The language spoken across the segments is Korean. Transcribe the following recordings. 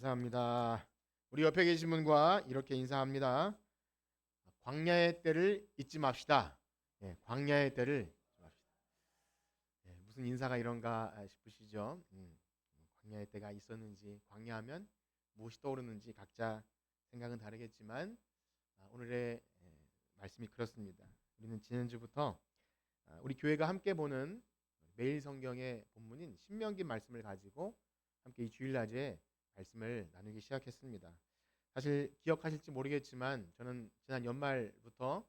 감사합니다. 우리 옆에 계신 분과 이렇게 인사합니다. 광야의 때를 잊지 맙시다. 광야의 때를 잊지 맙시다. 무슨 인사가 이런가 싶으시죠? 광야의 때가 있었는지, 광야하면 무엇이 떠오르는지 각자 생각은 다르겠지만 오늘의 말씀이 그렇습니다. 우리는 지난주부터 우리 교회가 함께 보는 매일 성경의 본문인 신명기 말씀을 가지고 함께 이 주일낮에 말씀을 나누기 시작했습니다. 사실 기억하실지 모르겠지만 저는 지난 연말부터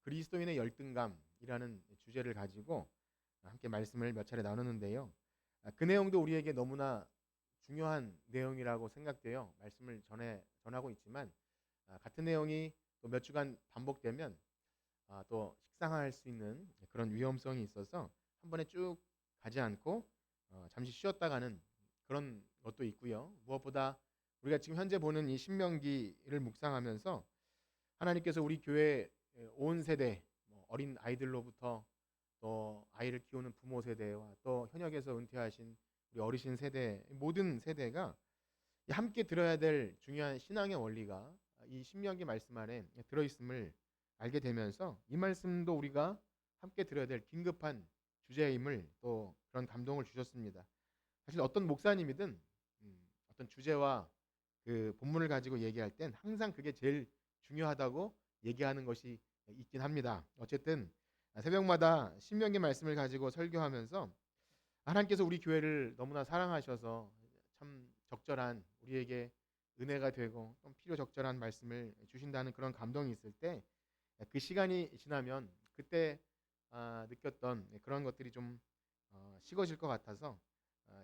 그리스도인의 열등감이라는 주제를 가지고 함께 말씀을 몇 차례 나누는데요. 그 내용도 우리에게 너무나 중요한 내용이라고 생각돼요. 말씀을 전하고 있지만 같은 내용이 또 몇 주간 반복되면 또 식상할 수 있는 그런 위험성이 있어서 한 번에 쭉 가지 않고 잠시 쉬었다 가는 그런 것도 있고요. 무엇보다 우리가 지금 현재 보는 이 신명기를 묵상하면서 하나님께서 우리 교회 온 세대, 어린 아이들로부터 또 아이를 키우는 부모 세대와 또 현역에서 은퇴하신 우리 어르신 세대, 모든 세대가 함께 들어야 될 중요한 신앙의 원리가 이 신명기 말씀 안에 들어있음을 알게 되면서 이 말씀도 우리가 함께 들어야 될 긴급한 주제임을 또 그런 감동을 주셨습니다. 사실 어떤 목사님이든 어떤 주제와 그 본문을 가지고 얘기할 땐 항상 그게 제일 중요하다고 얘기하는 것이 있긴 합니다. 어쨌든 새벽마다 신명기 말씀을 가지고 설교하면서 하나님께서 우리 교회를 너무나 사랑하셔서 참 적절한 우리에게 은혜가 되고 좀 필요 적절한 말씀을 주신다는 그런 감동이 있을 때 그 시간이 지나면 그때 느꼈던 그런 것들이 좀 식어질 것 같아서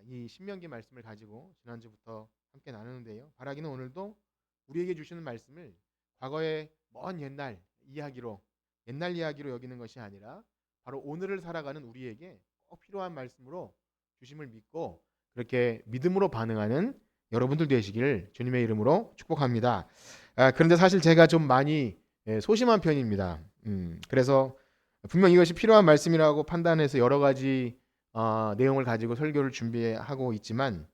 이 신명기 말씀을 가지고 지난주부터 함께 나누는데요. 바라기는 오늘도 우리에게 주시는 말씀을 과거의 먼 옛날 이야기로 여기는 것이 아니라 바로 오늘을 살아가는 우리에게 꼭 필요한 말씀으로 주심을 믿고 그렇게 믿음으로 반응하는 여러분들 되시기를 주님의 이름으로 축복합니다. 그런데 사실 제가 좀 많이 소심한 편입니다. 그래서 분명 이것이 필요한 말씀이라고 판단해서 여러 가지 내용을 가지고 설교를 준비하고 있지만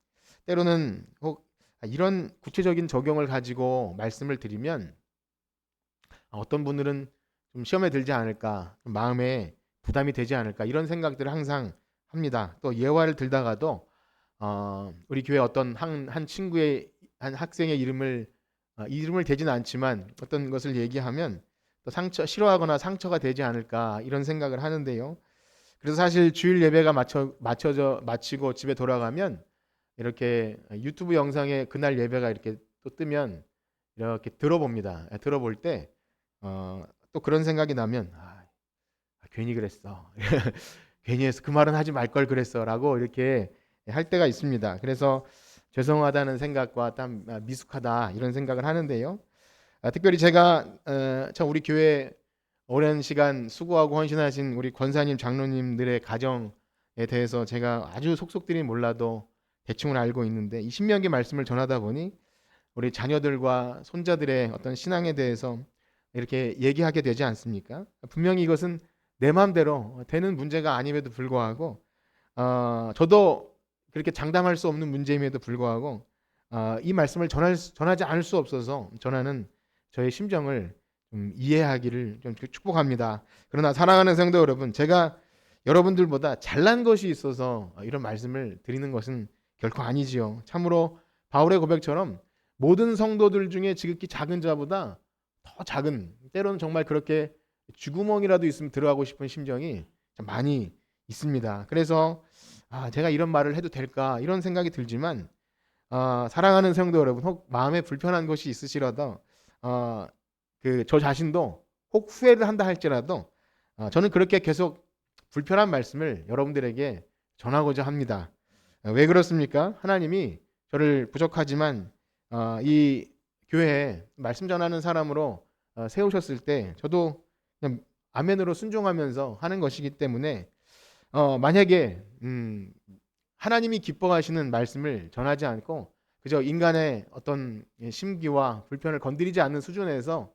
때로는 혹 이런 구체적인 적용을 가지고 말씀을 드리면 어떤 분들은 좀 시험에 들지 않을까, 좀 마음에 부담이 되지 않을까 이런 생각들을 항상 합니다. 또 예화를 들다가도 우리 교회 어떤 한 친구의 한 학생의 이름을 대지는 않지만 어떤 것을 얘기하면 또 싫어하거나 상처가 되지 않을까 이런 생각을 하는데요. 그래서 사실 주일 예배가 마치고 집에 돌아가면 이렇게 유튜브 영상에 그날 예배가 이렇게 또 뜨면 이렇게 들어봅니다. 들어볼 때 또 그런 생각이 나면 괜히 그랬어. 괜히 해서 그 말은 하지 말 걸 그랬어라고 이렇게 할 때가 있습니다. 그래서 죄송하다는 생각과 참 미숙하다 이런 생각을 하는데요. 특별히 제가 우리 교회 오랜 시간 수고하고 헌신하신 우리 권사님, 장로님들의 가정에 대해서 제가 아주 속속들이 몰라도 대충은 알고 있는데 이 신명기 말씀을 전하다 보니 우리 자녀들과 손자들의 어떤 신앙에 대해서 이렇게 얘기하게 되지 않습니까? 분명히 이것은 내 마음대로 되는 문제가 아님에도 불구하고 저도 그렇게 장담할 수 없는 문제임에도 불구하고 이 말씀을 전하지 않을 수 없어서 전하는 저의 심정을 좀 이해하기를 좀 축복합니다. 그러나 사랑하는 성도 여러분, 제가 여러분들보다 잘난 것이 있어서 이런 말씀을 드리는 것은 결코 아니지요. 참으로 바울의 고백처럼 모든 성도들 중에 지극히 작은 자보다 더 작은, 때로는 정말 그렇게 쥐구멍이라도 있으면 들어가고 싶은 심정이 참 많이 있습니다. 그래서 제가 이런 말을 해도 될까 이런 생각이 들지만 사랑하는 성도 여러분, 혹 마음에 불편한 것이 있으시라도 저 자신도 혹 후회를 한다 할지라도 저는 그렇게 계속 불편한 말씀을 여러분들에게 전하고자 합니다. 왜 그렇습니까? 하나님이 저를 부족하지만 이 교회에 말씀 전하는 사람으로 세우셨을 때 저도 그냥 아멘으로 순종하면서 하는 것이기 때문에 만약에 하나님이 기뻐하시는 말씀을 전하지 않고 그저 인간의 어떤 심기와 불편을 건드리지 않는 수준에서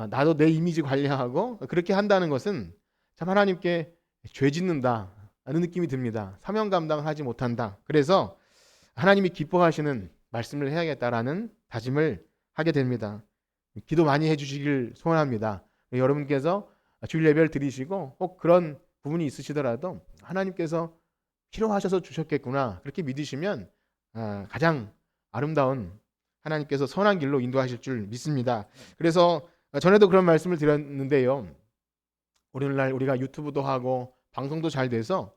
나도 내 이미지 관리하고 그렇게 한다는 것은 참 하나님께 죄 짓는다 하는 느낌이 듭니다. 사명 감당을 하지 못한다. 그래서 하나님이 기뻐하시는 말씀을 해야겠다라는 다짐을 하게 됩니다. 기도 많이 해주시길 소원합니다. 여러분께서 주일 예배를 드리시고 혹 그런 부분이 있으시더라도 하나님께서 필요하셔서 주셨겠구나 그렇게 믿으시면 가장 아름다운 하나님께서 선한 길로 인도하실 줄 믿습니다. 그래서 전에도 그런 말씀을 드렸는데요. 오늘날 우리가 유튜브도 하고 방송도 잘 돼서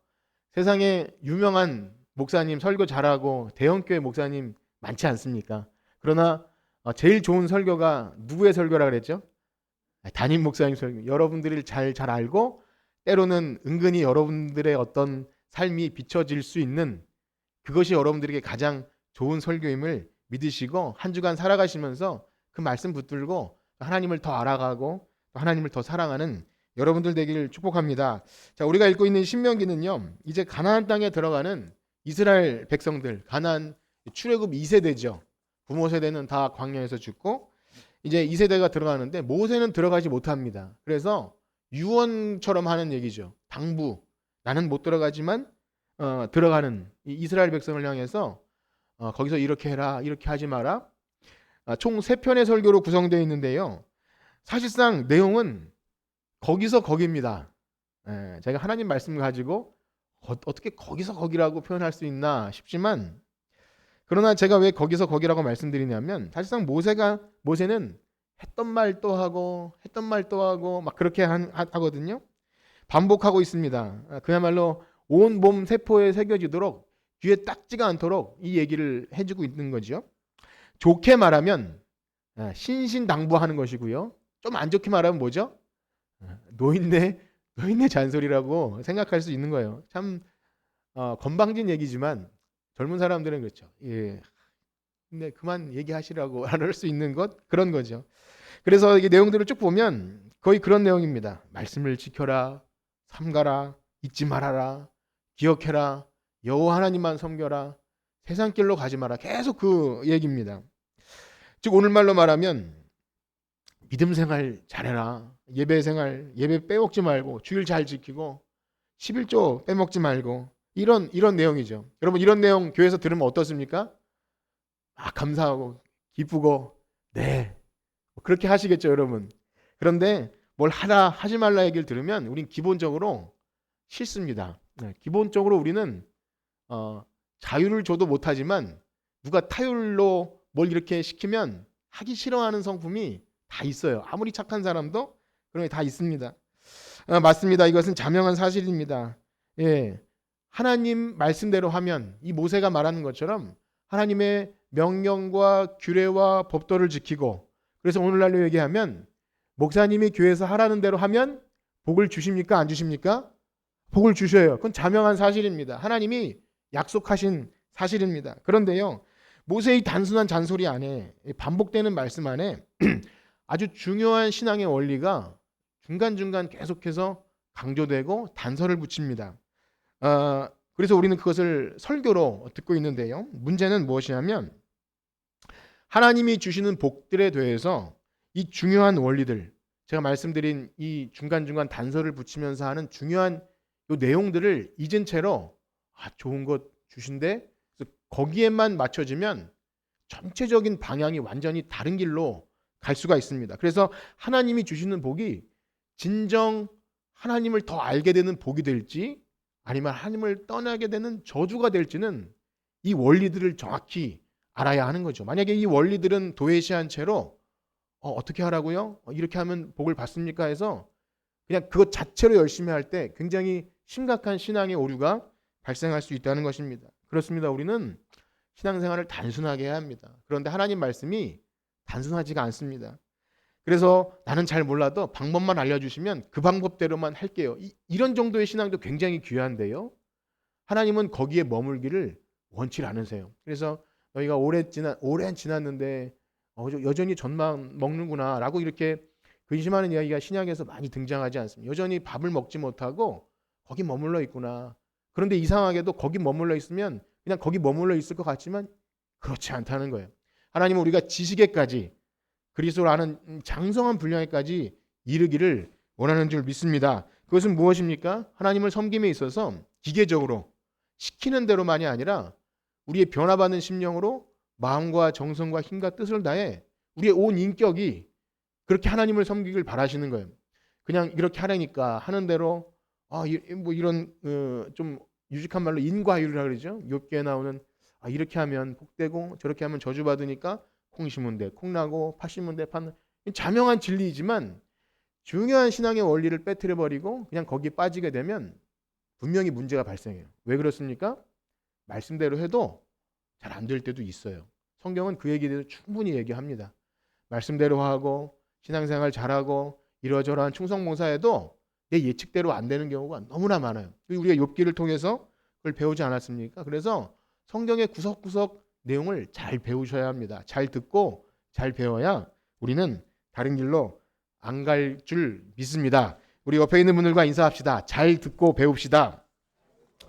세상에 유명한 목사님 설교 잘하고 대형교회 목사님 많지 않습니까? 그러나 제일 좋은 설교가 누구의 설교라 그랬죠? 담임 목사님 설교. 여러분들이 잘 알고 때로는 은근히 여러분들의 어떤 삶이 비춰질 수 있는 그것이 여러분들에게 가장 좋은 설교임을 믿으시고 한 주간 살아가시면서 그 말씀 붙들고 하나님을 더 알아가고 하나님을 더 사랑하는 여러분들 되기를 축복합니다. 자, 우리가 읽고 있는 신명기는요. 이제 가나안 땅에 들어가는 이스라엘 백성들, 가나안 출애굽 2세대죠. 부모 세대는 다 광야에서 죽고 이제 2세대가 들어가는데 모세는 들어가지 못합니다. 그래서 유언처럼 하는 얘기죠. 당부. 나는 못 들어가지만 들어가는 이 이스라엘 백성을 향해서 거기서 이렇게 해라, 이렇게 하지 마라. 총 3편의 설교로 구성되어 있는데요. 사실상 내용은 거기서 거기입니다. 제가 하나님 말씀 가지고 어떻게 거기서 거기라고 표현할 수 있나 싶지만 그러나 제가 왜 거기서 거기라고 말씀드리냐면 사실상 모세는 했던 말 또 하고 했던 말 또 하고 막 그렇게 하거든요. 반복하고 있습니다. 그야말로 온 몸 세포에 새겨지도록 귀에 딱지가 않도록 이 얘기를 해주고 있는 거죠. 좋게 말하면 신신당부하는 것이고요. 좀 안 좋게 말하면 뭐죠? 노인네 잔소리라고 생각할 수 있는 거예요. 참 건방진 얘기지만 젊은 사람들은 그렇죠. 예, 근데 그만 얘기하시라고 할 수 있는 그런 거죠. 그래서 이 내용들을 쭉 보면 거의 그런 내용입니다. 말씀을 지켜라, 삼가라, 잊지 말아라, 기억해라, 여호와 하나님만 섬겨라, 세상 길로 가지 마라. 계속 그 얘기입니다. 즉 오늘 말로 말하면 믿음 생활 잘해라. 예배 생활, 예배 빼먹지 말고 주일 잘 지키고 11조 빼먹지 말고 이런 내용이죠. 여러분 이런 내용 교회에서 들으면 어떻습니까? 감사하고 기쁘고 네 그렇게 하시겠죠 여러분. 그런데 뭘 하라 하지 말라 얘기를 들으면 우린 기본적으로 싫습니다. 기본적으로 우리는 자유를 줘도 못하지만 누가 타율로 뭘 이렇게 시키면 하기 싫어하는 성품이 다 있어요. 아무리 착한 사람도 그런 게 다 있습니다. 맞습니다. 이것은 자명한 사실입니다. 예, 하나님 말씀대로 하면 이 모세가 말하는 것처럼 하나님의 명령과 규례와 법도를 지키고 그래서 오늘날로 얘기하면 목사님이 교회에서 하라는 대로 하면 복을 주십니까? 안 주십니까? 복을 주셔요. 그건 자명한 사실입니다. 하나님이 약속하신 사실입니다. 그런데요. 모세의 단순한 잔소리 안에 반복되는 말씀 안에 아주 중요한 신앙의 원리가 중간중간 계속해서 강조되고 단서를 붙입니다. 그래서 우리는 그것을 설교로 듣고 있는데요. 문제는 무엇이냐면 하나님이 주시는 복들에 대해서 이 중요한 원리들 제가 말씀드린 이 중간중간 단서를 붙이면서 하는 중요한 이 내용들을 잊은 채로 좋은 것 주신데 거기에만 맞춰지면 전체적인 방향이 완전히 다른 길로 갈 수가 있습니다. 그래서 하나님이 주시는 복이 진정 하나님을 더 알게 되는 복이 될지 아니면 하나님을 떠나게 되는 저주가 될지는 이 원리들을 정확히 알아야 하는 거죠. 만약에 이 원리들은 도외시한 채로 어떻게 하라고요? 이렇게 하면 복을 받습니까? 해서 그냥 그것 자체로 열심히 할 때 굉장히 심각한 신앙의 오류가 발생할 수 있다는 것입니다. 그렇습니다. 우리는 신앙생활을 단순하게 해야 합니다. 그런데 하나님 말씀이 단순하지가 않습니다. 그래서 나는 잘 몰라도 방법만 알려주시면 그 방법대로만 할게요. 이런 정도의 신앙도 굉장히 귀한데요. 하나님은 거기에 머물기를 원치 않으세요. 그래서 너희가 오랜 지났는데 여전히 젖만 먹는구나 라고 이렇게 근심하는 이야기가 신약에서 많이 등장하지 않습니다. 여전히 밥을 먹지 못하고 거기 머물러 있구나. 그런데 이상하게도 거기 머물러 있으면 그냥 거기 머물러 있을 것 같지만 그렇지 않다는 거예요. 하나님은 우리가 지식에까지 그리스도를 아는 장성한 분량에까지 이르기를 원하는 줄 믿습니다. 그것은 무엇입니까? 하나님을 섬김에 있어서 기계적으로 시키는 대로만이 아니라 우리의 변화받는 심령으로 마음과 정성과 힘과 뜻을 다해 우리의 온 인격이 그렇게 하나님을 섬기길 바라시는 거예요. 그냥 이렇게 하라니까 하는 대로 뭐 이런 좀 유식한 말로 인과율이라 그러죠. 욥기에 나오는 이렇게 하면 복되고 저렇게 하면 저주받으니까 콩 심은 데 콩나고 팥 심은 데 팥. 자명한 진리이지만 중요한 신앙의 원리를 빼뜨려 버리고 그냥 거기에 빠지게 되면 분명히 문제가 발생해요. 왜 그렇습니까? 말씀대로 해도 잘 안 될 때도 있어요. 성경은 그 얘기에 대해서 충분히 얘기합니다. 말씀대로 하고 신앙생활 잘하고 이러저러한 충성봉사해도 내 예측대로 안 되는 경우가 너무나 많아요. 우리가 욥기를 통해서 그걸 배우지 않았습니까? 그래서 성경의 구석구석 내용을 잘 배우셔야 합니다. 잘 듣고 잘 배워야 우리는 다른 길로 안 갈 줄 믿습니다. 우리 옆에 있는 분들과 인사합시다. 잘 듣고 배웁시다.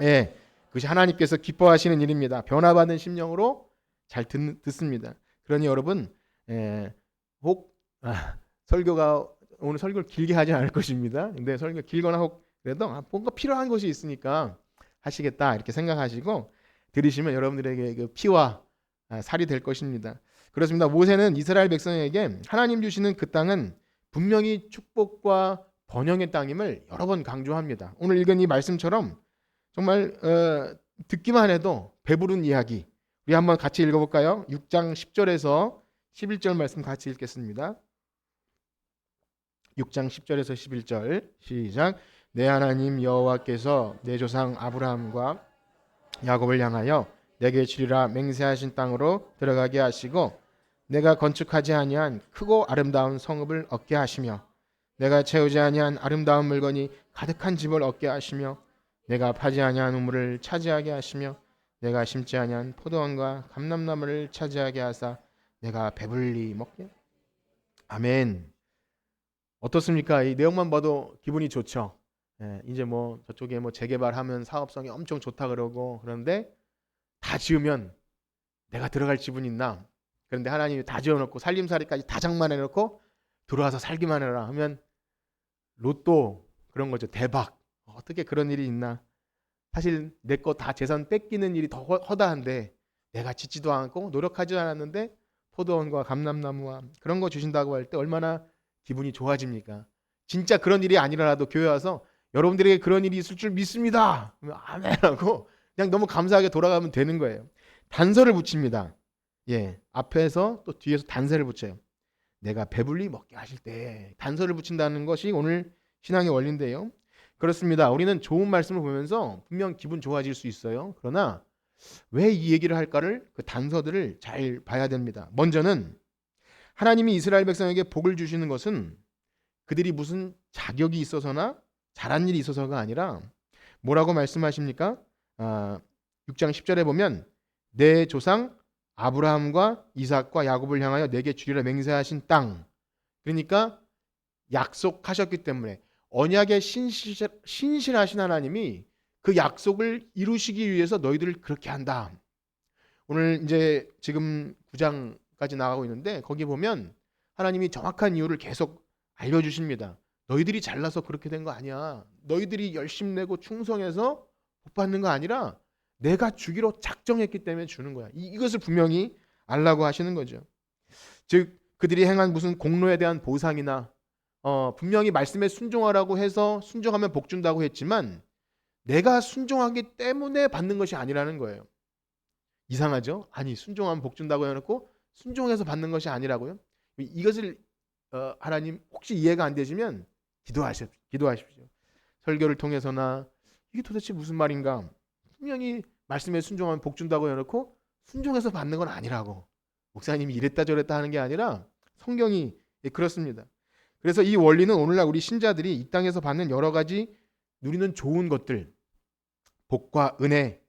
예, 그것이 하나님께서 기뻐하시는 일입니다. 변화받은 심령으로 잘 듣습니다. 그러니 여러분 혹 설교가 오늘 설교를 길게 하지 않을 것입니다. 근데 설교 길거나 혹 그래도 뭔가 필요한 것이 있으니까 하시겠다 이렇게 생각하시고 들으시면 여러분들에게 그 피와 살이 될 것입니다. 그렇습니다. 모세는 이스라엘 백성에게 하나님 주시는 그 땅은 분명히 축복과 번영의 땅임을 여러 번 강조합니다. 오늘 읽은 이 말씀처럼 정말 듣기만 해도 배부른 이야기. 우리 한번 같이 읽어볼까요? 6장 10절에서 11절 말씀 같이 읽겠습니다. 6장 10절에서 11절 시작. 내 하나님 여호와께서 내 조상 아브라함과 야곱을 향하여 내게 주리라 맹세하신 땅으로 들어가게 하시고 내가 건축하지 아니한 크고 아름다운 성읍을 얻게 하시며 내가 채우지 아니한 아름다운 물건이 가득한 집을 얻게 하시며 내가 파지 아니한 우물을 차지하게 하시며 내가 심지 아니한 포도원과 감람나무를 차지하게 하사 내가 배불리 먹게. 아멘. 어떻습니까? 이 내용만 봐도 기분이 좋죠. 이제 뭐 저쪽에 뭐 재개발하면 사업성이 엄청 좋다 그러고 그런데 다 지으면 내가 들어갈 지분이 있나? 그런데 하나님이 다 지어놓고 살림살이까지 다 장만해놓고 들어와서 살기만 해라 하면 로또 그런 거죠. 대박. 어떻게 그런 일이 있나? 사실 내 거 다 재산 뺏기는 일이 더 허다한데 내가 짓지도 않고 노력하지 않았는데 포도원과 감람나무와 그런 거 주신다고 할 때 얼마나 기분이 좋아집니까? 진짜 그런 일이 아니라도 교회 와서 여러분들에게 그런 일이 있을 줄 믿습니다. 아멘하고 그냥 너무 감사하게 돌아가면 되는 거예요. 단서를 붙입니다. 예, 앞에서 또 뒤에서 단서를 붙여요. 내가 배불리 먹게 하실 때 단서를 붙인다는 것이 오늘 신앙의 원리인데요. 그렇습니다. 우리는 좋은 말씀을 보면서 분명 기분 좋아질 수 있어요. 그러나 왜 이 얘기를 할까를 그 단서들을 잘 봐야 됩니다. 먼저는 하나님이 이스라엘 백성에게 복을 주시는 것은 그들이 무슨 자격이 있어서나 잘한 일이 있어서가 아니라 뭐라고 말씀하십니까? 6장 10절에 보면 내 조상 아브라함과 이삭과 야곱을 향하여 내게 주리라 맹세하신 땅. 그러니까 약속하셨기 때문에 언약에 신실하신 하나님이 그 약속을 이루시기 위해서 너희들을 그렇게 한다. 오늘 이제 지금 9장까지 나가고 있는데 거기 보면 하나님이 정확한 이유를 계속 알려주십니다. 너희들이 잘나서 그렇게 된 거 아니야. 너희들이 열심 내고 충성해서 복 받는 거 아니라 내가 주기로 작정했기 때문에 주는 거야. 이것을 분명히 알라고 하시는 거죠. 즉 그들이 행한 무슨 공로에 대한 보상이나 분명히 말씀에 순종하라고 해서 순종하면 복 준다고 했지만 내가 순종하기 때문에 받는 것이 아니라는 거예요. 이상하죠? 아니 순종하면 복 준다고 해놓고 순종해서 받는 것이 아니라고요? 이것을 하나님 혹시 이해가 안 되시면 기도하십시오. 설교를 통해서나 이게 도대체 무슨 말인가? 분명히 말씀에 순종하면 복 준다고 해놓고 순종해서 받는 건 아니라고. 목사님이 이랬다 저랬다 하는 게 아니라 성경이 그렇습니다. 그래서 이 원리는 오늘날 우리 신자들이 이 땅에서 받는 여러 가지 누리는 좋은 것들, 복과 은혜,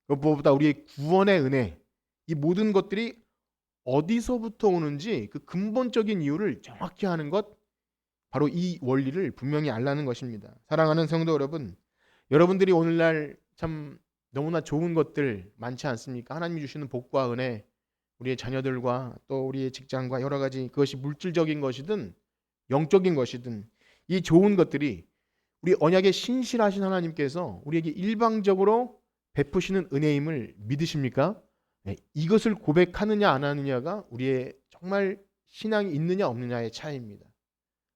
무엇보다 우리의 구원의 은혜, 이 모든 것들이 어디서부터 오는지 그 근본적인 이유를 정확히 아는 것, 바로 이 원리를 분명히 알라는 것입니다. 사랑하는 성도 여러분, 여러분들이 오늘날 참 너무나 좋은 것들 많지 않습니까? 하나님이 주시는 복과 은혜, 우리의 자녀들과 또 우리의 직장과 여러 가지 그것이 물질적인 것이든 영적인 것이든 이 좋은 것들이 우리 언약에 신실하신 하나님께서 우리에게 일방적으로 베푸시는 은혜임을 믿으십니까? 이것을 고백하느냐 안 하느냐가 우리의 정말 신앙이 있느냐 없느냐의 차이입니다.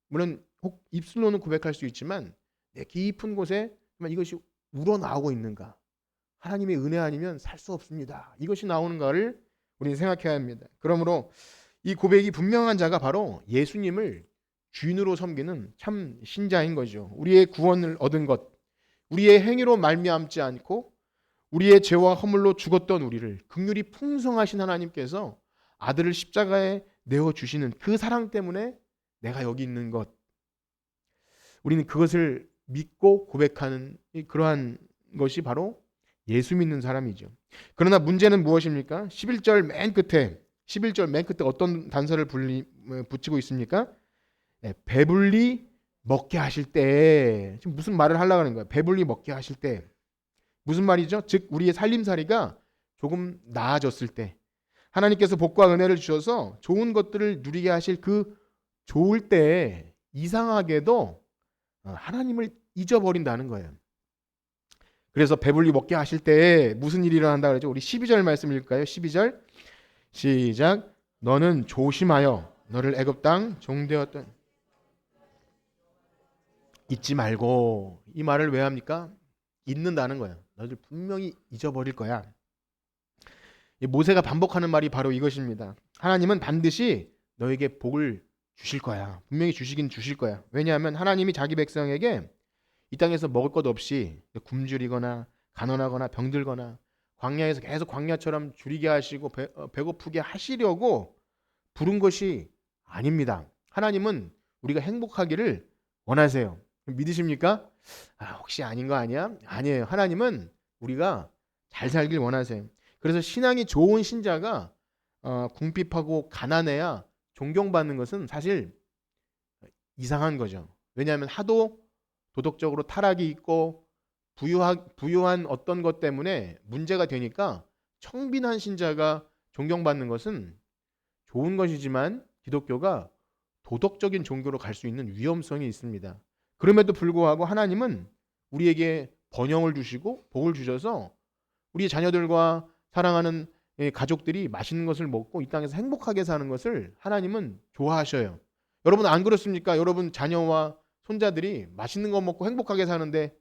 물론 입술로는 고백할 수 있지만 내 깊은 곳에 정말 이것이 우러나오고 있는가. 하나님의 은혜 아니면 살 수 없습니다. 이것이 나오는가를 우리는 생각해야 합니다. 그러므로 이 고백이 분명한 자가 바로 예수님을 주인으로 섬기는 참 신자인 거죠. 우리의 구원을 얻은 것, 우리의 행위로 말미암지 않고 우리의 죄와 허물로 죽었던 우리를 긍휼이 풍성하신 하나님께서 아들을 십자가에 내어주시는 그 사랑 때문에 내가 여기 있는 것, 우리는 그것을 믿고 고백하는 그러한 것이 바로 예수 믿는 사람이죠. 그러나 문제는 무엇입니까? 11절 맨 끝에 어떤 단서를 붙이고 있습니까? 배불리 먹게 하실 때, 지금 무슨 말을 하려고 하는 거예요? 배불리 먹게 하실 때 무슨 말이죠? 즉 우리의 살림살이가 조금 나아졌을 때, 하나님께서 복과 은혜를 주셔서 좋은 것들을 누리게 하실 그 좋을 때 이상하게도 하나님을 잊어버린다는 거예요. 그래서 배불리 먹게 하실 때 무슨 일이 일어난다 그러죠? 우리 12절 말씀 읽을까요? 12절 시작. 너는 조심하여 너를 애굽 땅 종되었던 잊지 말고. 이 말을 왜 합니까? 잊는다는 거예요. 너희들 분명히 잊어버릴 거야. 모세가 반복하는 말이 바로 이것입니다. 하나님은 반드시 너에게 복을 주실 거야. 분명히 주시긴 주실 거야. 왜냐하면 하나님이 자기 백성에게 이 땅에서 먹을 것 없이 굶주리거나 가난하거나 병들거나 광야에서 계속 광야처럼 줄이게 하시고 배고프게 하시려고 부른 것이 아닙니다. 하나님은 우리가 행복하기를 원하세요. 믿으십니까? 혹시 아닌 거 아니야? 아니에요. 하나님은 우리가 잘 살길 원하세요. 그래서 신앙이 좋은 신자가 궁핍하고 가난해야 존경받는 것은 사실 이상한 거죠. 왜냐하면 하도 도덕적으로 타락이 있고 부유한 어떤 것 때문에 문제가 되니까 청빈한 신자가 존경받는 것은 좋은 것이지만 기독교가 도덕적인 종교로 갈 수 있는 위험성이 있습니다. 그럼에도 불구하고 하나님은 우리에게 번영을 주시고 복을 주셔서 우리 자녀들과 사랑하는 가족들이 맛있는 것을 먹고 이 땅에서 행복하게 사는 것을 하나님은 좋아하셔요. 여러분 안 그렇습니까? 여러분 자녀와 손자들이 맛있는 거 먹고 행복하게 사는데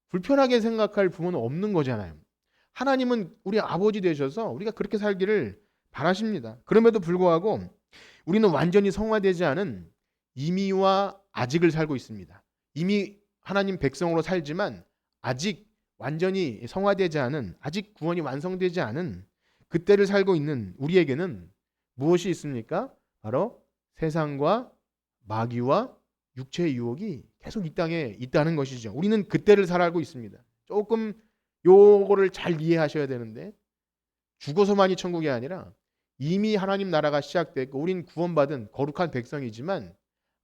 불편하게 생각할 부모는 없는 거잖아요. 하나님은 우리 아버지 되셔서 우리가 그렇게 살기를 바라십니다. 그럼에도 불구하고 우리는 완전히 성화되지 않은 이미와 아직을 살고 있습니다. 이미 하나님 백성으로 살지만 아직 완전히 성화되지 않은, 아직 구원이 완성되지 않은 그때를 살고 있는 우리에게는 무엇이 있습니까? 바로 세상과 마귀와 육체의 유혹이 계속 이 땅에 있다는 것이죠. 우리는 그때를 살아가고 있습니다. 조금 요거를 잘 이해하셔야 되는데, 죽어서만이 천국이 아니라 이미 하나님 나라가 시작됐고 우린 구원받은 거룩한 백성이지만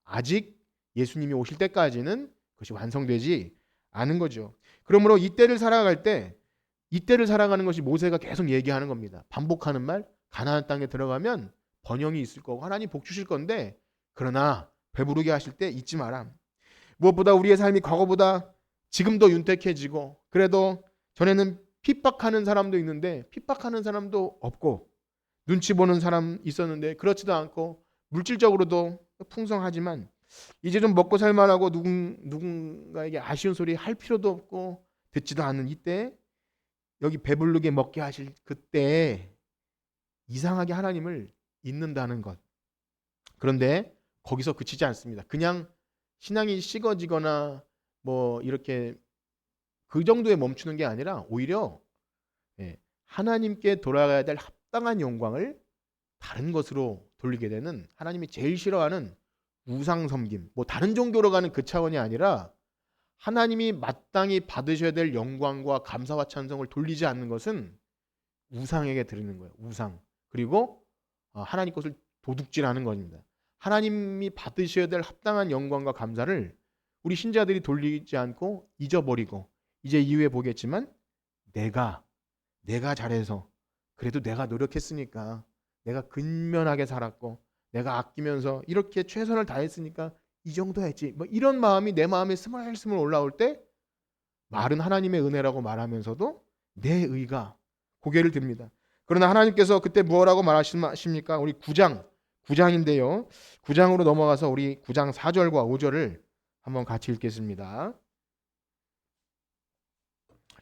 아직 예수님이 오실 때까지는 그것이 완성되지 않은 거죠. 그러므로 이때를 살아갈 때, 이때를 살아가는 것이 모세가 계속 얘기하는 겁니다. 반복하는 말, 가나안 땅에 들어가면 번영이 있을 거고 하나님 복 주실 건데, 그러나 배부르게 하실 때 잊지 마라. 무엇보다 우리의 삶이 과거보다 지금도 윤택해지고, 그래도 전에는 핍박하는 사람도 있는데 핍박하는 사람도 없고, 눈치 보는 사람 있었는데 그렇지도 않고, 물질적으로도 풍성하지만 이제 좀 먹고 살만하고 누군가에게 아쉬운 소리 할 필요도 없고 듣지도 않는 이때, 여기 배부르게 먹게 하실 그때 이상하게 하나님을 잊는다는 것. 그런데 거기서 그치지 않습니다. 그냥 신앙이 식어지거나 뭐 이렇게 그 정도에 멈추는 게 아니라 오히려 하나님께 돌아가야 될 합당한 영광을 다른 것으로 돌리게 되는, 하나님이 제일 싫어하는 우상 섬김, 뭐 다른 종교로 가는 그 차원이 아니라 하나님이 마땅히 받으셔야 될 영광과 감사와 찬송을 돌리지 않는 것은 우상에게 드리는 거예요. 우상. 그리고 하나님 것을 도둑질하는 겁니다. 하나님이 받으셔야 될 합당한 영광과 감사를 우리 신자들이 돌리지 않고 잊어버리고, 이제 이후에 보겠지만 내가 잘해서, 그래도 내가 노력했으니까, 내가 근면하게 살았고, 내가 아끼면서 이렇게 최선을 다했으니까 이 정도 했지, 뭐 이런 마음이 내 마음에 스물스물 올라올 때 말은 하나님의 은혜라고 말하면서도 내 의가 고개를 듭니다. 그러나 하나님께서 그때 뭐라고 말하십니까? 우리 9장인데요. 9장으로 넘어가서 우리 9장 4절과 5절을 한번 같이 읽겠습니다.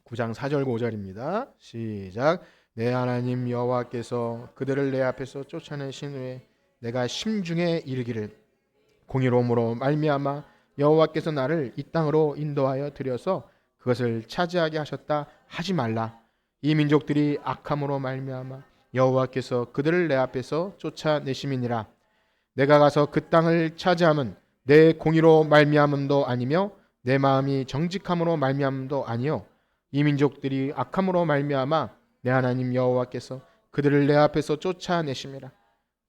9장 4절 5절입니다. 시작. 내 하나님 여호와께서 그들을 내 앞에서 쫓아내신 후에 내가 심중에 이르기를 공의로움으로 말미암아 여호와께서 나를 이 땅으로 인도하여 들여서 그것을 차지하게 하셨다 하지 말라. 이 민족들이 악함으로 말미암아 여호와께서 그들을 내 앞에서 쫓아내심이니라. 내가 가서 그 땅을 차지함은 내 공의로 말미암음도 아니며 내 마음이 정직함으로 말미암음도 아니요 이 민족들이 악함으로 말미암아 내 하나님 여호와께서 그들을 내 앞에서 쫓아내심이라.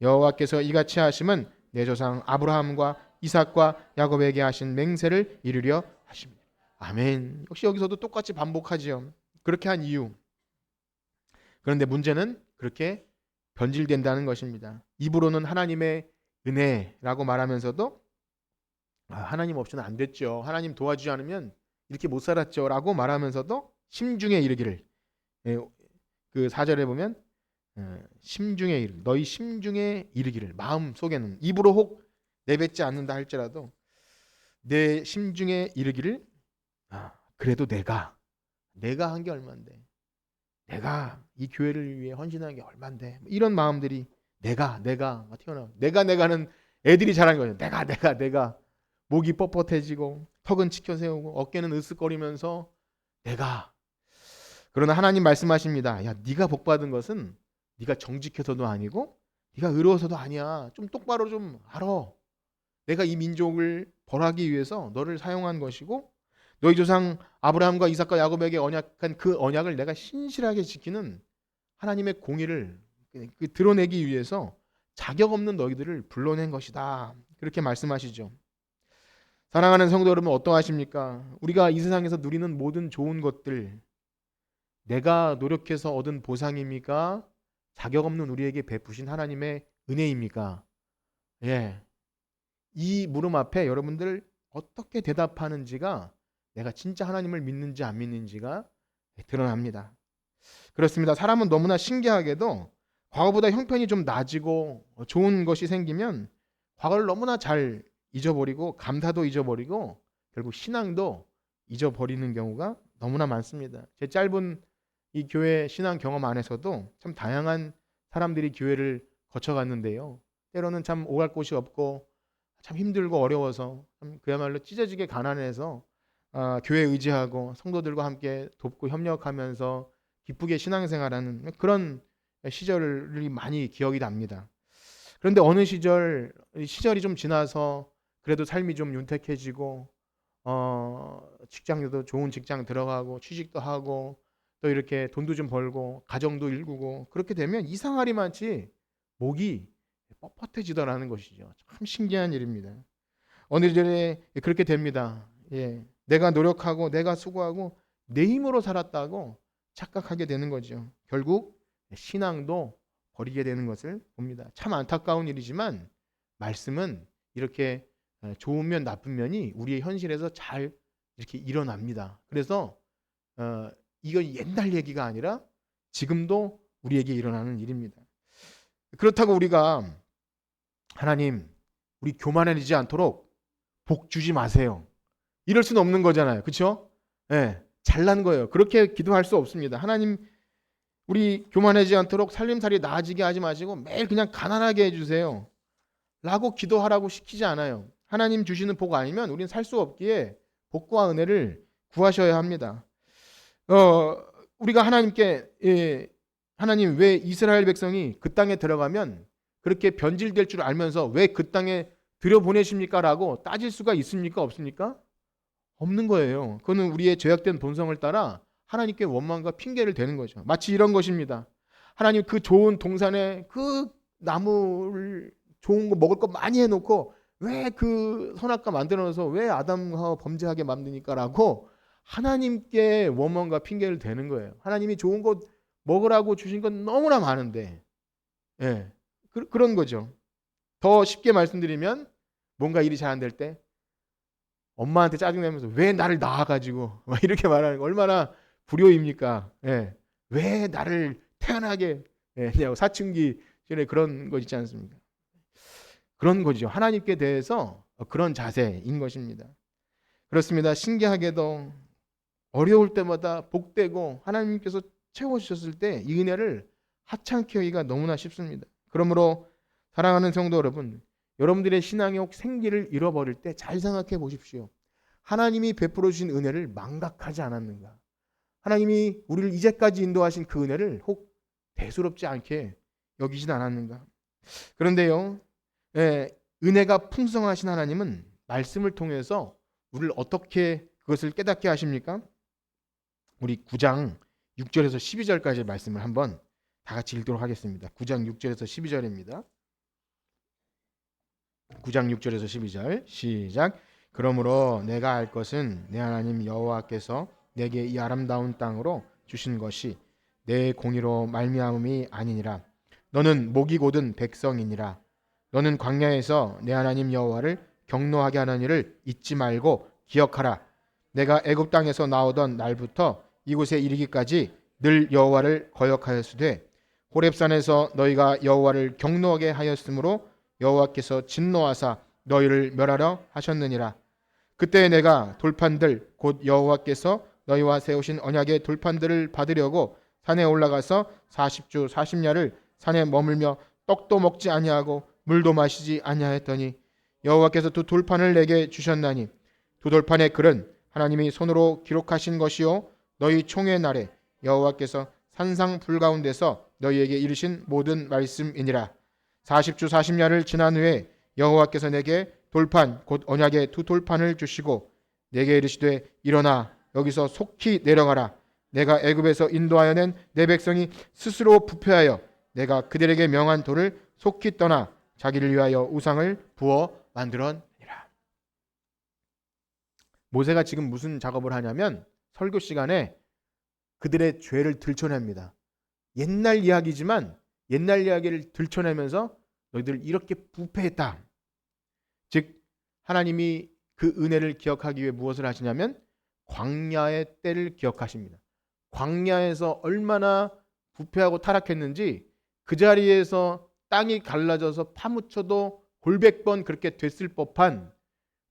여호와께서 이같이 하심은 내 조상 아브라함과 이삭과 야곱에게 하신 맹세를 이루려 하십니다. 아멘. 역시 여기서도 똑같이 반복하지요. 그렇게 한 이유. 그런데 문제는 그렇게 변질된다는 것입니다. 입으로는 하나님의 은혜라고 말하면서도 하나님 없이는 안 됐죠. 하나님 도와주지 않으면 이렇게 못 살았죠. 라고 말하면서도 심중에 이르기를, 그 4절에 보면 심중에 이르기를, 너희 심중에 이르기를, 마음 속에는 입으로 혹 내뱉지 않는다 할지라도 내 심중에 이르기를, 그래도 내가 한 게 얼만데, 내가 이 교회를 위해 헌신한 게 얼만데, 이런 마음들이 내가 튀어나와. 내가는 애들이 잘하는 거예요. 내가 목이 뻣뻣해지고 턱은 치켜 세우고 어깨는 으쓱거리면서 내가. 그러나 하나님 말씀하십니다. 야, 네가 복 받은 것은 네가 정직해서도 아니고 네가 의로워서도 아니야. 좀 똑바로 좀 알아. 내가 이 민족을 벌하기 위해서 너를 사용한 것이고 너희 조상 아브라함과 이삭과 야곱에게 언약한 그 언약을 내가 신실하게 지키는 하나님의 공의를 드러내기 위해서 자격 없는 너희들을 불러낸 것이다. 그렇게 말씀하시죠. 사랑하는 성도 여러분, 어떠하십니까? 우리가 이 세상에서 누리는 모든 좋은 것들, 내가 노력해서 얻은 보상입니까? 자격 없는 우리에게 베푸신 하나님의 은혜입니까? 예. 이 물음 앞에 여러분들 어떻게 대답하는지가 내가 진짜 하나님을 믿는지 안 믿는지가 드러납니다. 그렇습니다. 사람은 너무나 신기하게도 과거보다 형편이 좀 나아지고 좋은 것이 생기면 과거를 너무나 잘 잊어버리고 감사도 잊어버리고 결국 신앙도 잊어버리는 경우가 너무나 많습니다. 제 짧은 이 교회 신앙 경험 안에서도 참 다양한 사람들이 교회를 거쳐갔는데요. 때로는 참 오갈 곳이 없고 참 힘들고 어려워서 참 그야말로 찢어지게 가난해서 교회 의지하고 성도들과 함께 돕고 협력하면서 기쁘게 신앙생활하는 그런 시절이 많이 기억이 납니다. 그런데 어느 시절이 좀 지나서 그래도 삶이 좀 윤택해지고 직장도 좋은 직장 들어가고 취직도 하고 또 이렇게 돈도 좀 벌고 가정도 일구고 그렇게 되면 이상하리만치 목이 뻣뻣해지더라는 것이죠. 참 신기한 일입니다. 어느 시절에 그렇게 됩니다. 예, 내가 노력하고 내가 수고하고 내 힘으로 살았다고 착각하게 되는 거죠. 결국 신앙도 버리게 되는 것을 봅니다. 참 안타까운 일이지만 말씀은 이렇게 좋은 면 나쁜 면이 우리의 현실에서 잘 이렇게 일어납니다. 그래서 이건 옛날 얘기가 아니라 지금도 우리에게 일어나는 일입니다. 그렇다고 우리가 하나님 우리 교만해지지 않도록 복 주지 마세요. 이럴 수는 없는 거잖아요. 그렇죠? 네, 잘난 거예요. 그렇게 기도할 수 없습니다. 하나님 우리 교만하지 않도록 살림살이 나아지게 하지 마시고 매일 그냥 가난하게 해주세요. 라고 기도하라고 시키지 않아요. 하나님 주시는 복 아니면 우리는 살 수 없기에 복과 은혜를 구하셔야 합니다. 우리가 하나님께 하나님 왜 이스라엘 백성이 그 땅에 들어가면 그렇게 변질될 줄 알면서 왜 그 땅에 들여보내십니까? 라고 따질 수가 있습니까? 없습니까? 없는 거예요. 그거는 우리의 죄악된 본성을 따라 하나님께 원망과 핑계를 대는 거죠. 마치 이런 것입니다. 하나님 그 좋은 동산에 그 나무를 좋은 거 먹을 거 많이 해놓고 왜 그 선악과 만들어놔서 왜 아담과 범죄하게 만드니까? 라고 하나님께 원망과 핑계를 대는 거예요. 하나님이 좋은 거 먹으라고 주신 건 너무나 많은데 그런 거죠. 더 쉽게 말씀드리면 뭔가 일이 잘 안 될 때 엄마한테 짜증내면서 왜 나를 낳아가지고 이렇게 말하는 거 얼마나 불효입니까? 왜 나를 태어나게 사춘기 전에 그런 거 있지 않습니까? 그런 거죠. 하나님께 대해서 그런 자세인 것입니다. 그렇습니다. 신기하게도 어려울 때마다 복되고 하나님께서 채워주셨을 때 이 은혜를 하찮게 하기가 너무나 쉽습니다. 그러므로 사랑하는 성도 여러분, 여러분들의 신앙의 혹 생기를 잃어버릴 때 잘 생각해 보십시오. 하나님이 베풀어 주신 은혜를 망각하지 않았는가? 하나님이 우리를 이제까지 인도하신 그 은혜를 혹 대수롭지 않게 여기진 않았는가? 그런데요, 은혜가 풍성하신 하나님은 말씀을 통해서 우리를 어떻게 그것을 깨닫게 하십니까? 우리 9장 6절에서 12절까지 말씀을 한번 다 같이 읽도록 하겠습니다. 9장 6절에서 12절입니다. 9장 6절에서 12절 시작. 그러므로 내가 알 것은 내 하나님 여호와께서 내게 이 아름다운 땅으로 주신 것이 내 공의로 말미암음이 아니니라. 너는 목이 곧은 백성이니라. 너는 광야에서 내 하나님 여호와를 경노하게 하는 일을 잊지 말고 기억하라. 내가 애굽 땅에서 나오던 날부터 이곳에 이르기까지 늘 여호와를 거역하였으되 호렙산에서 너희가 여호와를 경노하게 하였으므로 여호와께서 진노하사 너희를 멸하려 하셨느니라. 그때 내가 돌판들 곧 여호와께서 너희와 세우신 언약의 돌판들을 받으려고 산에 올라가서 40주 40야를 산에 머물며 떡도 먹지 아니하고 물도 마시지 아니하였더니 여호와께서 두 돌판을 내게 주셨나니 두 돌판의 글은 하나님이 손으로 기록하신 것이요 너희 총의 날에 여호와께서 산상 불 가운데서 너희에게 이르신 모든 말씀이니라. 40주 40야를 지난 후에 여호와께서 내게 돌판 곧 언약의 두 돌판을 주시고 내게 이르시되 일어나 여기서 속히 내려가라. 내가 애굽에서 인도하여 낸 내 백성이 스스로 부패하여 내가 그들에게 명한 돌을 속히 떠나 자기를 위하여 우상을 부어 만들었니라. 모세가 지금 무슨 작업을 하냐면 설교 시간에 그들의 죄를 들춰냅니다. 옛날 이야기지만 옛날 이야기를 들춰내면서 너희들 이렇게 부패했다. 즉 하나님이 그 은혜를 기억하기 위해 무엇을 하시냐면 광야의 때를 기억하십니다. 광야에서 얼마나 부패하고 타락했는지 그 자리에서 땅이 갈라져서 파묻혀도 골백번 그렇게 됐을 법한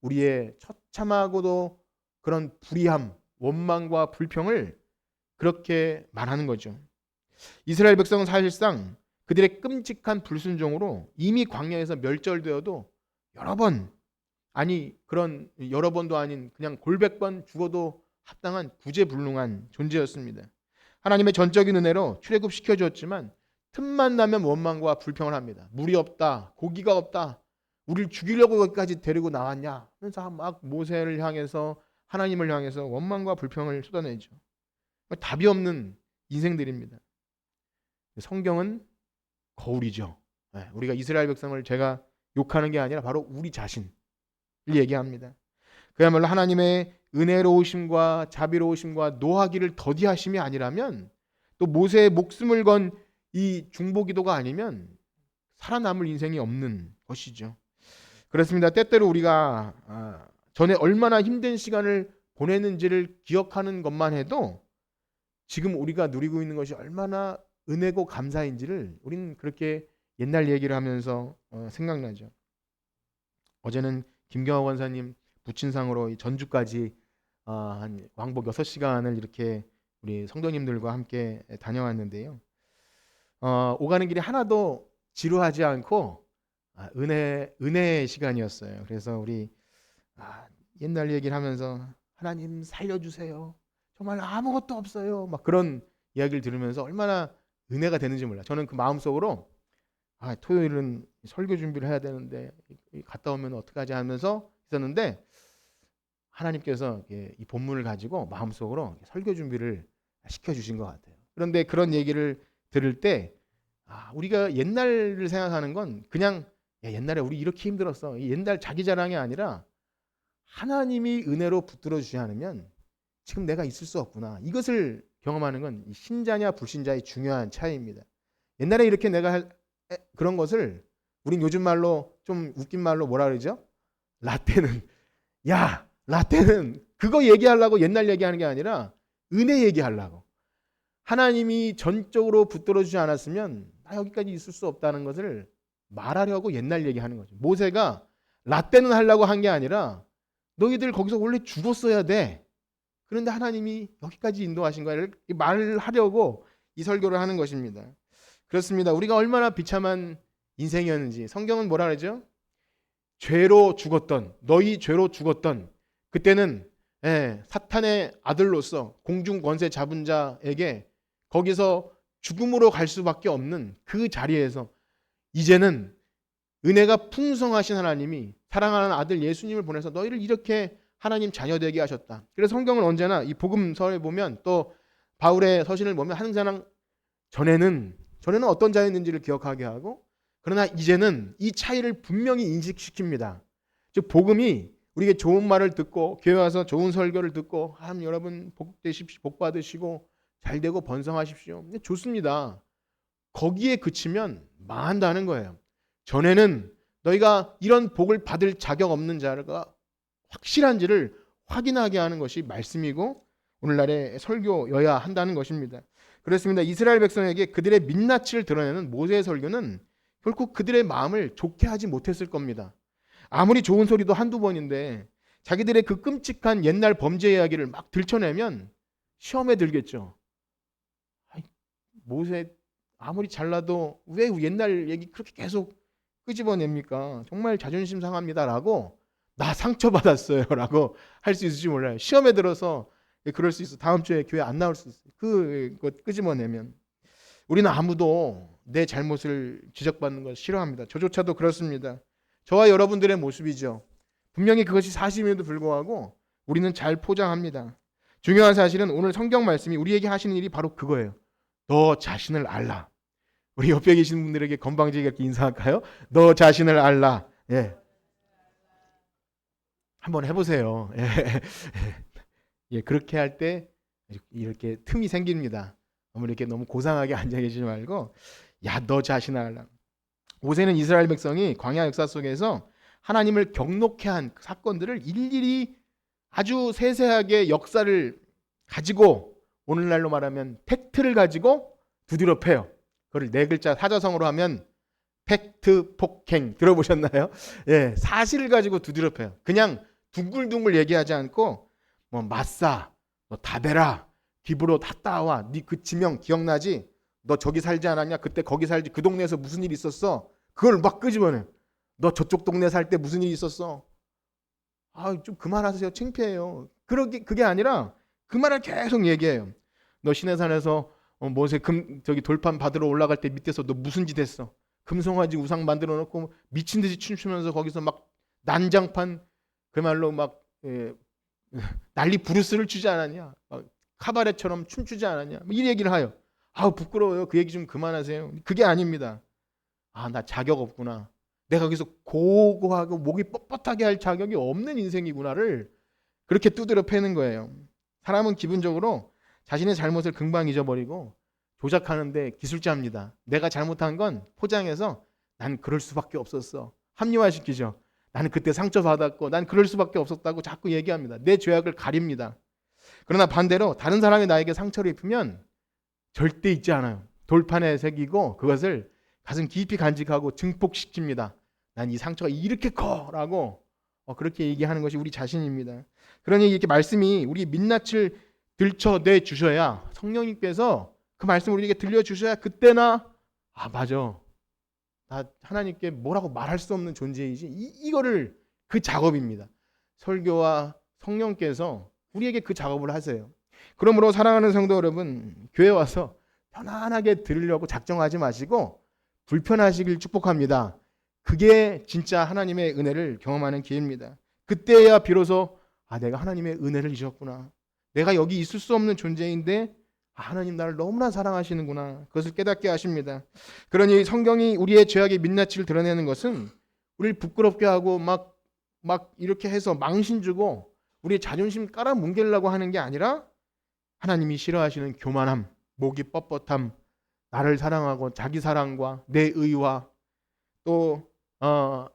우리의 처참하고도 그런 불의함, 원망과 불평을 그렇게 말하는 거죠. 이스라엘 백성은 사실상 그들의 끔찍한 불순종으로 이미 광야에서 멸절되어도 여러 번도 아닌 그냥 골백번 죽어도 합당한 구제불능한 존재였습니다. 하나님의 전적인 은혜로 출애굽시켜 주었지만 틈만 나면 원망과 불평을 합니다. 물이 없다, 고기가 없다, 우리를 죽이려고 여기까지 데리고 나왔냐 하면서 막 모세를 향해서 하나님을 향해서 원망과 불평을 쏟아내죠. 답이 없는 인생들입니다. 성경은 거울이죠. 우리가 이스라엘 백성을 제가 욕하는 게 아니라 바로 우리 자신을 얘기합니다. 그야말로 하나님의 은혜로우심과 자비로우심과 노하기를 더디하심이 아니라면 또 모세의 목숨을 건 이 중보기도가 아니면 살아남을 인생이 없는 것이죠. 그렇습니다. 때때로 우리가 전에 얼마나 힘든 시간을 보냈는지를 기억하는 것만 해도 지금 우리가 누리고 있는 것이 얼마나 은혜고 감사인지를 우리는 그렇게 옛날 얘기를 하면서 생각나죠. 어제는 김경화 권사님 부친상으로 전주까지 한 왕복 6시간을 이렇게 우리 성도님들과 함께 다녀왔는데요. 오가는 길이 하나도 지루하지 않고 은혜의 시간이었어요. 그래서 우리 옛날 얘기를 하면서 하나님 살려주세요. 정말 아무것도 없어요. 막 그런 이야기를 들으면서 얼마나 은혜가 되는지 몰라. 저는 그 마음속으로 토요일은 설교 준비를 해야 되는데 갔다 오면 어떡하지 하면서 있었는데 하나님께서 이 본문을 가지고 마음속으로 설교 준비를 시켜주신 것 같아요. 그런데 그런 얘기를 들을 때 우리가 옛날을 생각하는 건 그냥 옛날에 우리 이렇게 힘들었어. 옛날 자기 자랑이 아니라 하나님이 은혜로 붙들어 주지 않으면 지금 내가 있을 수 없구나. 이것을 경험하는 건 신자냐 불신자의 중요한 차이입니다. 옛날에 이렇게 내가 그런 것을 우린 요즘 말로 좀 웃긴 말로 뭐라 그러죠? 라떼는 그거 얘기하려고 옛날 얘기하는 게 아니라 은혜 얘기하려고. 하나님이 전적으로 붙들어 주지 않았으면 나 여기까지 있을 수 없다는 것을 말하려고 옛날 얘기하는 거죠. 모세가 라떼는 하려고 한 게 아니라 너희들 거기서 원래 죽었어야 돼. 그런데 하나님이 여기까지 인도하신 거야. 이렇게 말하려고 이 설교를 하는 것입니다. 그렇습니다. 우리가 얼마나 비참한 인생이었는지 성경은 뭐라 그러죠? 죄로 죽었던, 너희 죄로 죽었던, 그때는 사탄의 아들로서 공중 권세 잡은 자에게 거기서 죽음으로 갈 수밖에 없는 그 자리에서 이제는 은혜가 풍성하신 하나님이 사랑하는 아들 예수님을 보내서 너희를 이렇게 하나님 자녀 되게 하셨다. 그래서 성경은 언제나 이 복음서에 보면 또 바울의 서신을 보면 항상 전에는 어떤 자였는지를 기억하게 하고 그러나 이제는 이 차이를 분명히 인식시킵니다. 즉 복음이 우리에게 좋은 말을 듣고 교회 와서 좋은 설교를 듣고 하나님 여러분 복되십시오, 복 받으시고 잘 되고 번성하십시오. 좋습니다. 거기에 그치면 망한다는 거예요. 전에는 너희가 이런 복을 받을 자격 없는 자가 확실한지를 확인하게 하는 것이 말씀이고 오늘날의 설교여야 한다는 것입니다. 그렇습니다. 이스라엘 백성에게 그들의 민낯을 드러내는 모세의 설교는 결코 그들의 마음을 좋게 하지 못했을 겁니다. 아무리 좋은 소리도 한두 번인데 자기들의 그 끔찍한 옛날 범죄 이야기를 막 들춰내면 시험에 들겠죠. 모세 아무리 잘나도 왜 옛날 얘기 그렇게 계속 끄집어냅니까? 정말 자존심 상합니다라고 나 상처받았어요 라고 할 수 있을지 몰라요. 시험에 들어서 그럴 수 있어. 다음 주에 교회 안 나올 수 있어요. 그거 끄집어내면. 우리는 아무도 내 잘못을 지적받는 걸 싫어합니다. 저조차도 그렇습니다. 저와 여러분들의 모습이죠. 분명히 그것이 사실임에도 불구하고 우리는 잘 포장합니다. 중요한 사실은 오늘 성경 말씀이 우리에게 하시는 일이 바로 그거예요. 너 자신을 알라. 우리 옆에 계신 분들에게 건방지게 이렇게 인사할까요? 너 자신을 알라. 예. 한번 해보세요. 예, 그렇게 할 때 이렇게 틈이 생깁니다. 이렇게 너무 고상하게 앉아 계시지 말고, 야, 너 자신을 알라. 모세는 이스라엘 백성이 광야 역사 속에서 하나님을 경록해 한 사건들을 일일이 아주 세세하게 역사를 가지고 오늘날로 말하면 팩트를 가지고 두드려 패요. 그걸 네 글자 사자성어로 하면 팩트 폭행 들어보셨나요? 예, 사실을 가지고 두드려 패요. 그냥 둥글둥글 얘기하지 않고 뭐 마싸, 너 다베라, 기브로 핫다와 네 그 지명 기억나지? 너 저기 살지 않았냐? 그때 거기 살지. 그 동네에서 무슨 일 있었어? 그걸 막 끄집어내. 너 저쪽 동네 살 때 무슨 일 있었어? 좀 그만하세요. 창피해요. 그게 아니라 그 말을 계속 얘기해요. 너 시내산에서 모세 저기 돌판 받으러 올라갈 때 밑에서 너 무슨 짓 했어? 금송아지 우상 만들어 놓고 미친 듯이 춤추면서 거기서 막 난장판 그말로 막 난리 부르스를 추지 않았냐? 카바레처럼 춤추지 않았냐? 이 얘기를 해요. 부끄러워요. 그 얘기 좀 그만하세요. 그게 아닙니다. 나 자격 없구나. 내가 거기서 고고하고 목이 뻣뻣하게 할 자격이 없는 인생이구나를 그렇게 두드려 패는 거예요. 사람은 기본적으로 자신의 잘못을 금방 잊어버리고 조작하는데 기술자입니다. 내가 잘못한 건 포장해서 난 그럴 수밖에 없었어. 합리화시키죠. 나는 그때 상처받았고 난 그럴 수밖에 없었다고 자꾸 얘기합니다. 내 죄악을 가립니다. 그러나 반대로 다른 사람이 나에게 상처를 입히면 절대 잊지 않아요. 돌판에 새기고 그것을 가슴 깊이 간직하고 증폭시킵니다. 난 이 상처가 이렇게 커라고 그렇게 얘기하는 것이 우리 자신입니다. 그러니 이렇게 말씀이 우리 민낯을 들춰내 주셔야 성령님께서 그 말씀을 우리에게 들려주셔야 그때나 맞아. 나 하나님께 뭐라고 말할 수 없는 존재이지. 이거를 그 작업입니다. 설교와 성령께서 우리에게 그 작업을 하세요. 그러므로 사랑하는 성도 여러분, 교회 와서 편안하게 들으려고 작정하지 마시고 불편하시길 축복합니다. 그게 진짜 하나님의 은혜를 경험하는 기회입니다. 그때야 비로소 내가 하나님의 은혜를 잊었구나. 내가 여기 있을 수 없는 존재인데 하나님 나를 너무나 사랑하시는구나. 그것을 깨닫게 하십니다. 그러니 성경이 우리의 죄악의 민낯을 드러내는 것은 우리를 부끄럽게 하고 막 이렇게 해서 망신 주고 우리의 자존심 깔아뭉개려고 하는 게 아니라 하나님이 싫어하시는 교만함, 목이 뻣뻣함, 나를 사랑하고 자기 사랑과 내 의와 또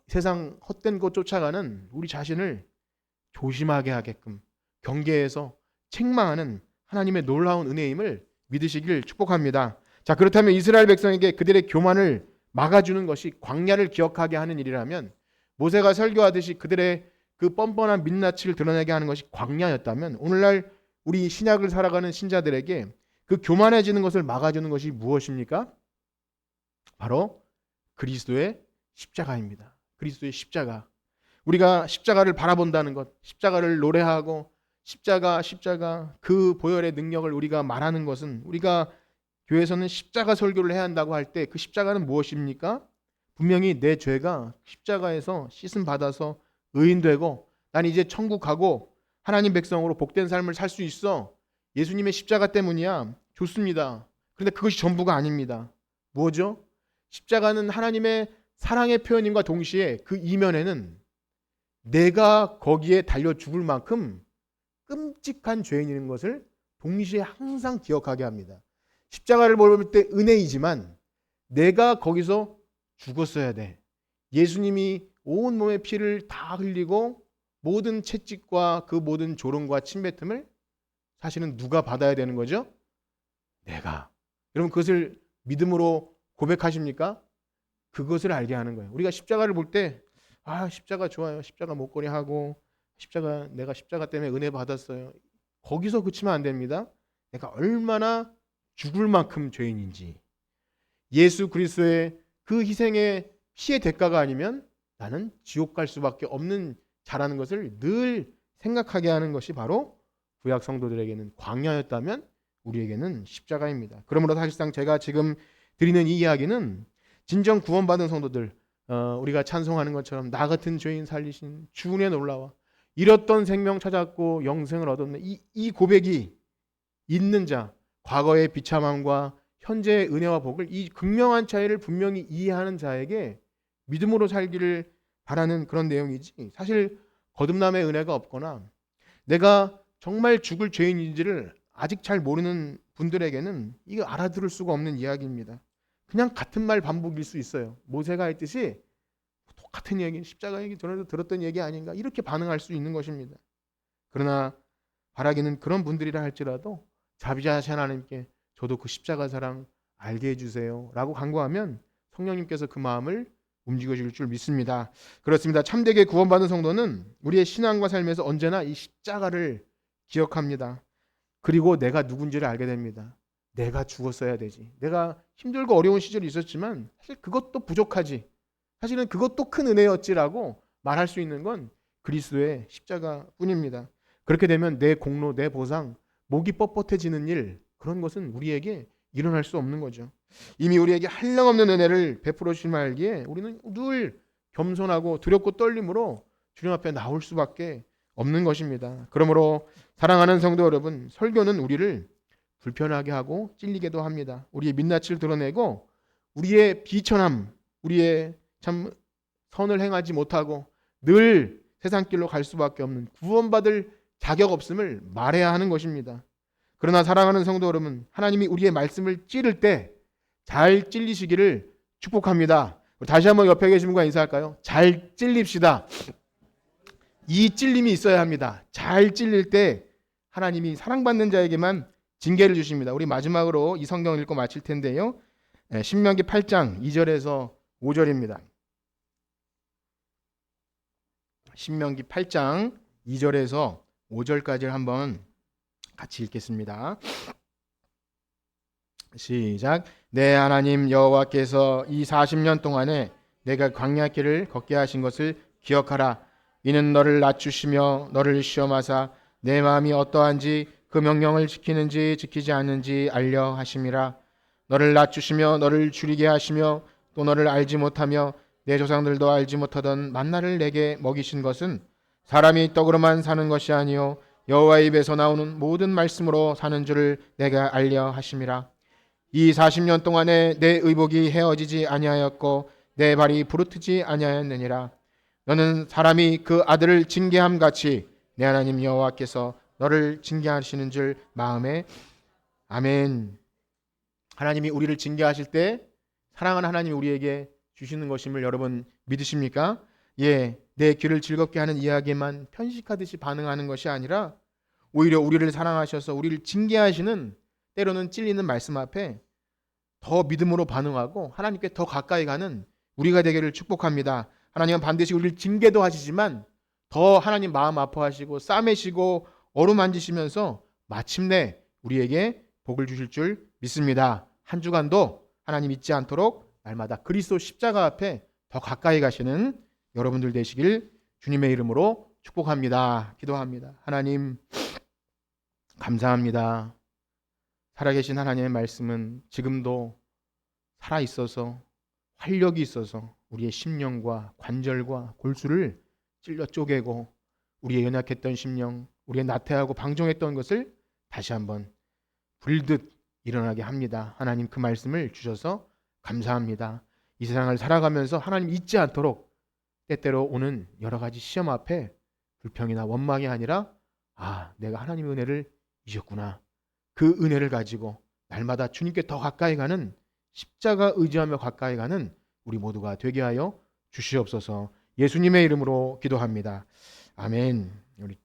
세상 헛된 것 쫓아가는 우리 자신을 조심하게 하게끔 경계해서 책망하는 하나님의 놀라운 은혜임을 믿으시길 축복합니다. 자, 그렇다면 이스라엘 백성에게 그들의 교만을 막아주는 것이 광야를 기억하게 하는 일이라면, 모세가 설교하듯이 그들의 그 뻔뻔한 민낯을 드러내게 하는 것이 광야였다면, 오늘날 우리 신약을 살아가는 신자들에게 그 교만해지는 것을 막아주는 것이 무엇입니까? 바로 그리스도의 십자가입니다. 그리스도의 십자가. 우리가 십자가를 바라본다는 것, 십자가를 노래하고 십자가 그 보혈의 능력을 우리가 말하는 것은, 우리가 교회에서는 십자가 설교를 해야 한다고 할 때 그 십자가는 무엇입니까? 분명히 내 죄가 십자가에서 씻음 받아서 의인되고 난 이제 천국 가고 하나님 백성으로 복된 삶을 살 수 있어. 예수님의 십자가 때문이야. 좋습니다. 그런데 그것이 전부가 아닙니다. 뭐죠? 십자가는 하나님의 사랑의 표현임과 동시에 그 이면에는 내가 거기에 달려 죽을 만큼 끔찍한 죄인인 것을 동시에 항상 기억하게 합니다. 십자가를 볼 때 은혜이지만 내가 거기서 죽었어야 돼. 예수님이 온몸의 피를 다 흘리고 모든 채찍과 그 모든 조롱과 침뱉음을 사실은 누가 받아야 되는 거죠? 내가. 여러분, 그것을 믿음으로 고백하십니까? 그것을 알게 하는 거예요. 우리가 십자가를 볼 때 십자가 좋아요. 십자가 목걸이 하고 내가 십자가 때문에 은혜 받았어요. 거기서 그치면 안 됩니다. 내가 얼마나 죽을 만큼 죄인인지, 예수 그리스도의 그 희생의 피의 대가가 아니면 나는 지옥 갈 수밖에 없는 자라는 것을 늘 생각하게 하는 것이 바로 구약 성도들에게는 광야였다면 우리에게는 십자가입니다. 그러므로 사실상 제가 지금 드리는 이 이야기는 진정 구원받은 성도들, 우리가 찬송하는 것처럼 나 같은 죄인 살리신 주 은혜 놀라와 잃었던 생명 찾았고 영생을 얻었네, 이 고백이 있는 자, 과거의 비참함과 현재의 은혜와 복을, 이 극명한 차이를 분명히 이해하는 자에게 믿음으로 살기를 바라는 그런 내용이지, 사실 거듭남의 은혜가 없거나 내가 정말 죽을 죄인인지를 아직 잘 모르는 분들에게는 이거 알아들을 수가 없는 이야기입니다. 그냥 같은 말 반복일 수 있어요. 모세가 했듯이 똑같은 얘기, 십자가 얘기 전에도 들었던 얘기 아닌가, 이렇게 반응할 수 있는 것입니다. 그러나 바라기는 그런 분들이라 할지라도 자비하신 하나님께 저도 그 십자가 사랑 알게 해주세요 라고 간구하면 성령님께서 그 마음을 움직여 줄 줄 믿습니다. 그렇습니다. 참되게 구원받은 성도는 우리의 신앙과 삶에서 언제나 이 십자가를 기억합니다. 그리고 내가 누군지를 알게 됩니다. 내가 죽었어야 되지. 내가 힘들고 어려운 시절이 있었지만 사실 그것도 부족하지. 사실은 그것도 큰 은혜였지라고 말할 수 있는 건 그리스도의 십자가뿐입니다. 그렇게 되면 내 공로, 내 보상, 목이 뻣뻣해지는 일, 그런 것은 우리에게 일어날 수 없는 거죠. 이미 우리에게 한량없는 은혜를 베풀어 주신 알기에 우리는 늘 겸손하고 두렵고 떨림으로 주님 앞에 나올 수밖에 없는 것입니다. 그러므로 사랑하는 성도 여러분, 설교는 우리를 불편하게 하고 찔리게도 합니다. 우리의 민낯을 드러내고 우리의 비천함, 우리의 참 선을 행하지 못하고 늘 세상길로 갈 수밖에 없는, 구원받을 자격 없음을 말해야 하는 것입니다. 그러나 사랑하는 성도 여러분, 하나님이 우리의 말씀을 찌를 때 잘 찔리시기를 축복합니다. 다시 한번 옆에 계신 분과 인사할까요? 잘 찔립시다. 이 찔림이 있어야 합니다. 잘 찔릴 때 하나님이 사랑받는 자에게만 징계를 주십니다. 우리 마지막으로 이 성경을 읽고 마칠 텐데요. 신명기 8장 2절에서 5절입니다. 신명기 8장 2절에서 5절까지를 한번 같이 읽겠습니다. 시작. 내 하나님 여호와께서 이 40년 동안에 내가 광야길을 걷게 하신 것을 기억하라. 이는 너를 낮추시며 너를 시험하사 내 마음이 어떠한지 그 명령을 지키는지 지키지 않는지 알려 하심이라. 너를 낮추시며 너를 줄이게 하시며 또 너를 알지 못하며 내 조상들도 알지 못하던 만나를 내게 먹이신 것은 사람이 떡으로만 사는 것이 아니요 여호와의 입에서 나오는 모든 말씀으로 사는 줄을 내가 알려 하심이라. 이 40년 동안에 내 의복이 헤어지지 아니하였고 내 발이 부르트지 아니하였느니라. 너는 사람이 그 아들을 징계함 같이 내 하나님 여호와께서 너를 징계하시는 줄 마음에. 아멘. 하나님이 우리를 징계하실 때 사랑하는 하나님이 우리에게 주시는 것임을 여러분 믿으십니까? 예, 내 귀를 즐겁게 하는 이야기에만 편식하듯이 반응하는 것이 아니라 오히려 우리를 사랑하셔서 우리를 징계하시는, 때로는 찔리는 말씀 앞에 더 믿음으로 반응하고 하나님께 더 가까이 가는 우리가 되기를 축복합니다. 하나님은 반드시 우리를 징계도 하시지만 더 하나님 마음 아파하시고 싸매시고 어루만지시면서 마침내 우리에게 복을 주실 줄 믿습니다. 한 주간도 하나님 잊지 않도록 날마다 그리스도 십자가 앞에 더 가까이 가시는 여러분들 되시길 주님의 이름으로 축복합니다. 기도합니다. 하나님 감사합니다. 살아계신 하나님의 말씀은 지금도 살아있어서 활력이 있어서 우리의 심령과 관절과 골수를 찔러 쪼개고 우리의 연약했던 심령, 우리의 나태하고 방종했던 것을 다시 한번 불듯 일어나게 합니다. 하나님 그 말씀을 주셔서 감사합니다. 이 세상을 살아가면서 하나님 잊지 않도록 때때로 오는 여러 가지 시험 앞에 불평이나 원망이 아니라 내가 하나님의 은혜를 잊었구나. 그 은혜를 가지고 날마다 주님께 더 가까이 가는 십자가 의지하며 가까이 가는 우리 모두가 되게 하여 주시옵소서. 예수님의 이름으로 기도합니다. 아멘. 우리